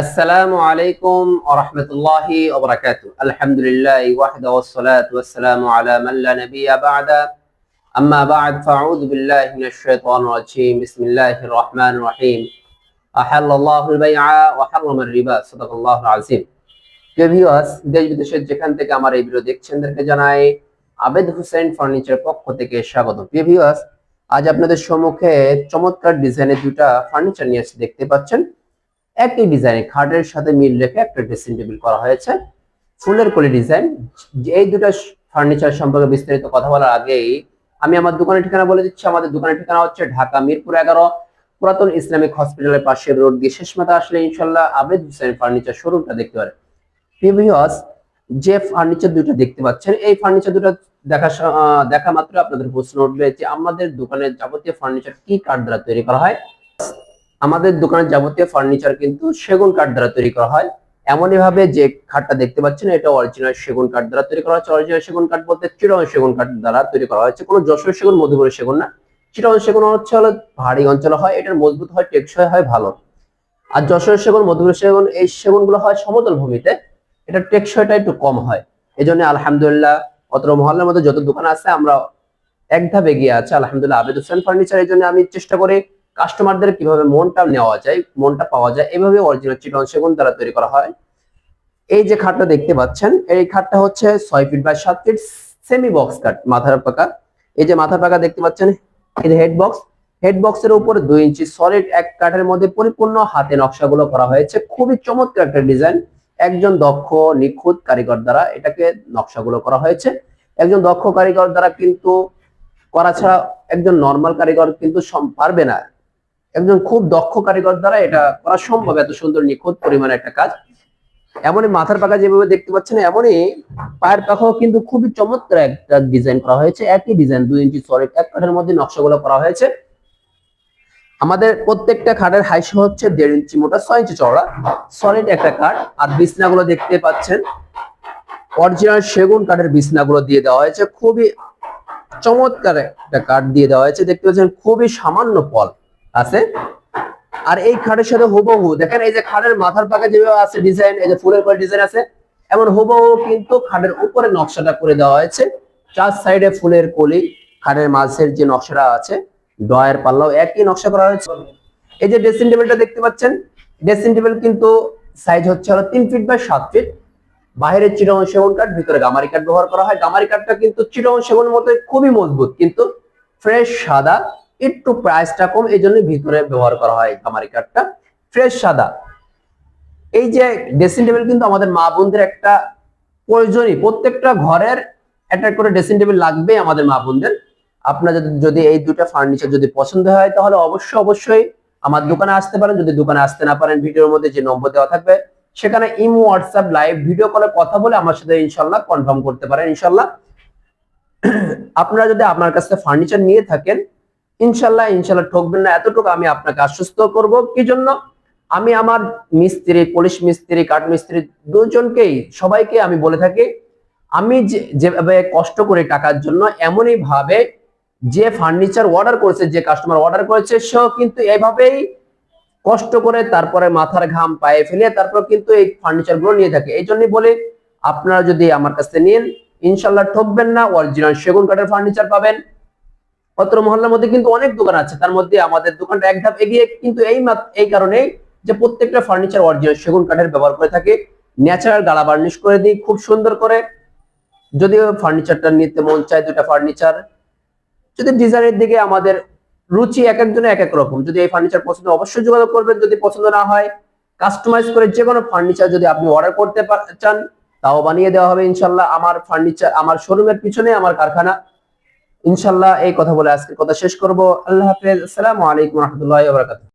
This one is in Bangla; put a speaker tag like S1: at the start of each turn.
S1: আসসালামু আলাইকুম ওয়া রাহমাতুল্লাহি ওয়া বারাকাতুহু। আলহামদুলিল্লাহি ওয়াহদা ওয়াসসালাতু ওয়াসসালামু আলা মান লা নাবিয়্যা বা'দা। আম্মা বা'দ ফাআউযু বিল্লাহি মিনাশ শাইতানির রাজীম। বিসমিল্লাহির রহমানির রহিম। আহাল্লাল্লাহুল বাই'a ওয়া হাররামার রিবা। সাদাকাল্লাহুল আযীম। প্রিয় ভিউয়ার্স, দেশ বিদেশের যেখান থেকে আমার এই ভিডিও দেখছেন তাদেরকে জানাই আবেদ হোসেন ফার্নিচার পক্ষ থেকে স্বাগত। প্রিয় ভিউয়ার্স, আজ আপনাদের সম্মুখে চমৎকার ডিজাইনের দুটো ফার্নিচার নিয়ে এসে দেখতে পাচ্ছেন। একই ডিজাইনে খাটের সাথে মিল রেখে একটা ড্রেসিং টেবিল করা হয়েছে, ফুলের কলি ডিজাইন। এই দুটো ফার্নিচার সম্পর্কে বিস্তারিত কথা বলার আগেই আমি আমার দোকানের ঠিকানা বলে দিচ্ছি। আমাদের দোকানের ঠিকানা হচ্ছে ঢাকা মিরপুর 11, পুরাতন ইসলামিক হসপিটালের পাশে রোড দিয়ে শেষ মাথা আসলে ইনশাল্লাহ আবেদ হোসেন ফার্নিচার শোরুমটা দেখতে পারেন। প্রিভিয়াস যে ফার্নিচার দুটো দেখতে পাচ্ছেন, এই ফার্নিচার দুটো দেখা মাত্র আপনাদের প্রশ্ন উঠবে যে আমাদের দোকানের যাবতীয় ফার্নিচার কি কাঠ দ্বারা তৈরি করা হয়। আমাদের দোকানের যাবতীয় ফার্নিচার কিন্তু সেগুন কাঠ দ্বারা তৈরি করা হয়। এমনই ভাবে যে খাটটা দেখতে পাচ্ছেন, এটা অরিজিনাল সেগুন কাঠ দ্বারা তৈরি করা হচ্ছে। অরিজিনাল সেগুন কাঠ বলতে চিটাগং সেগুন কাঠ দ্বারা তৈরি করা হয়েছে, কোনো যশোর সেগুন, মধুপুরের সেগুন না। চিটাগং সেগুন হচ্ছে পাহাড়ি অঞ্চলে হয়, এটার মজবুত হয়, টেকসই হয়, ভালো। আর যশোর সেগুন, মধুপুরের সেগুন, এই সেগুনগুলো হয় সমতল ভূমিতে, এটা টেকসইটা একটু কম হয়। এই জন্য আলহামদুলিল্লাহ অত্র মহল্লার মধ্যে যত দোকান আছে আমরা এক ধাপ এগিয়ে আছে আলহামদুলিল্লাহ আবেদ হোসেন ফার্নিচার। এই জন্য আমি চেষ্টা করি কাস্টমারদের কিভাবে মনটা নেওয়া যায়, মনটা পাওয়া যায়, এইভাবে অরিজিনাল চিটাগং সেগুন দ্বারা তৈরি করা হয়। এই যে খাটটা দেখতে পাচ্ছেন, এই খাটটা হচ্ছে 6 feet by 7 feet semi box cut, মাথার পাকা। এই যে মাথার পাকা দেখতে পাচ্ছেন, এই যে হেড বক্স, হেড বক্সের উপরে 2 ইঞ্চি সলিড এক কাঠের মধ্যে পরিপূর্ণ হাতে নকশাগুলো করা হয়েছে। খুবই চমৎকার একটা ডিজাইন, একজন দক্ষ নিখুঁত কারিগর দ্বারা এটাকে নকশাগুলো করা হয়েছে। একজন দক্ষ কারিগর দ্বারা কিন্তু করা ছাড়া একজন নর্মাল কারিগর কিন্তু পারবে না। একজন খুব দক্ষ কারিগর দ্বারা এটা করা সম্ভব, এত সুন্দর নিখুঁত পরিমাণে একটা কাজ। এমনই মাথার পাখা যেভাবে দেখতে পাচ্ছেন, এমনই পায়ের পাখাও কিন্তু খুবই চমৎকার একটা ডিজাইন করা হয়েছে। একই ডিজাইন 2 ইঞ্চি সলিড এক কাঠের মধ্যে নকশাগুলো করা হয়েছে। আমাদের প্রত্যেকটা খাটের হাইট হচ্ছে 1.5 ইঞ্চি মোটা, 6 ইঞ্চি চওড়া সলিড একটা কাঠ। আর বিছনাগুলো দেখতে পাচ্ছেন অরিজিনাল সেগুন কাঠের বিছনাগুলো দিয়ে দেওয়া হয়েছে, খুবই চমৎকার একটা কাঠ দিয়ে দেওয়া হয়েছে। দেখতে পাচ্ছেন খুবই সামান্য পল আছে। আর এই খাটের সাথে হুবহু দেখেন, এই যে খাটের মাথার পাকা যেভাবে আছে ডিজাইন, এই যে ফুলের করে ডিজাইন আছে, এমন হুবহু কিন্তু খাটের উপরে নকশাটা করে দেওয়া হয়েছে। 4 সাইডে ফুলের কলি, খাটের মাঝের যে নকশাটা আছে ডয়ের পাল্লাও একই নকশা করা হয়েছে। এই যে ড্রেসিং টেবিলটা দেখতে পাচ্ছেন, ড্রেসিং টেবিল কিন্তু সাইজ হচ্ছে 3 ফিট বাই 7 ফিট। বাইরে চিটাগং সেগুন কাঠ, ভিতরে গামারি কাঠ ব্যবহার করা হয়। গামারি কাঠটা কিন্তু চিটাগং সেগুনের মতো খুবই মজবুত, কিন্তু ফ্রেশ সাদা, একটু প্রাইসটা কম, এই জন্য ভিতরে ব্যবহার করা হয় গামারি কাঠটা, ফ্রেশ সাদা। এই যে ড্রেসিং টেবিল কিন্তু আমাদের মা বোনদের একটা প্রয়োজনই, প্রত্যেকটা ঘরের একটা করে ড্রেসিং টেবিল লাগবে আমাদের মা বোনদের। আপনার যদি এই দুটো ফার্নিচার যদি পছন্দ হয় তাহলে অবশ্যই আমার দোকানে আসতে পারেন। যদি দোকানে আসতে না পারেন, ভিডিওর মধ্যে যে নম্বর দেওয়া থাকবে সেখানে ইমো, হোয়াটসঅ্যাপ, লাইভ ভিডিও কলে কথা বলে আমার সাথে ইনশাল্লাহ কনফার্ম করতে পারেন। ইনশাল্লাহ আপনারা যদি আপনার কাছে ফার্নিচার নিয়ে থাকেন, ইনশাল্লাহ ঠকবেন না, এতটুকু আমি আপনাকে আশ্বস্ত করব। কি জন্য? আমি আমার মিস্ত্রি, পলিশ মিস্ত্রি, কাঠ মিস্ত্রি দুজনকেই, সবাইকে আমি বলে থাকি, আমি যেভাবে কষ্ট করি টাকার জন্য, এমনই ভাবে যে ফার্নিচার অর্ডার করেছে, যে কাস্টমার অর্ডার করেছে, সেও কিন্তু এভাবেই কষ্ট করে তারপরে মাথার ঘাম পায়ে ফেলে তারপর কিন্তু এই ফার্নিচার গুলো নিয়ে থাকে। এই জন্যই বলে আপনারা যদি আমার কাছে নিন, ইনশাল্লাহ ঠকবেন না, অরিজিনাল সেগুন কাঠের ফার্নিচার পাবেন। অত্র মহল্লার মধ্যে কিন্তু অনেক দোকান আছে, তার মধ্যে আমাদের দোকানটা এক ধাপ এগিয়ে, কিন্তু এই কারণেই যে প্রত্যেকটা ফার্নিচার অরিজিনাল সেগুন কাঠের ব্যবহার করে থাকে। ন্যাচারাল গালা বার্নিশ করে দিই খুব সুন্দর করে। যদিও ফার্নিচারটা নিতে মন চায়, দুটা ফার্নিচার যদি ডিজাইনের দিকে আমাদের রুচি এক একজনের এক এক রকম। যদি এই ফার্নিচার পছন্দ অবশ্যই যোগাযোগ করবেন। যদি পছন্দ না হয়, কাস্টমাইজ করে যে কোনো ফার্নিচার যদি আপনি অর্ডার করতে চান তাও বানিয়ে দেওয়া হবে ইনশাল্লাহ। আমার ফার্নিচার, আমার শোরুমের পিছনে আমার কারখানা। ইনশাল্লাহ এই কথা বলে আজকের কথা শেষ করব। আল্লাহ হাফেজ, আসসালামু আলাইকুম ওয়া রাহমাতুল্লাহি ওয়া বারাকাতুহু।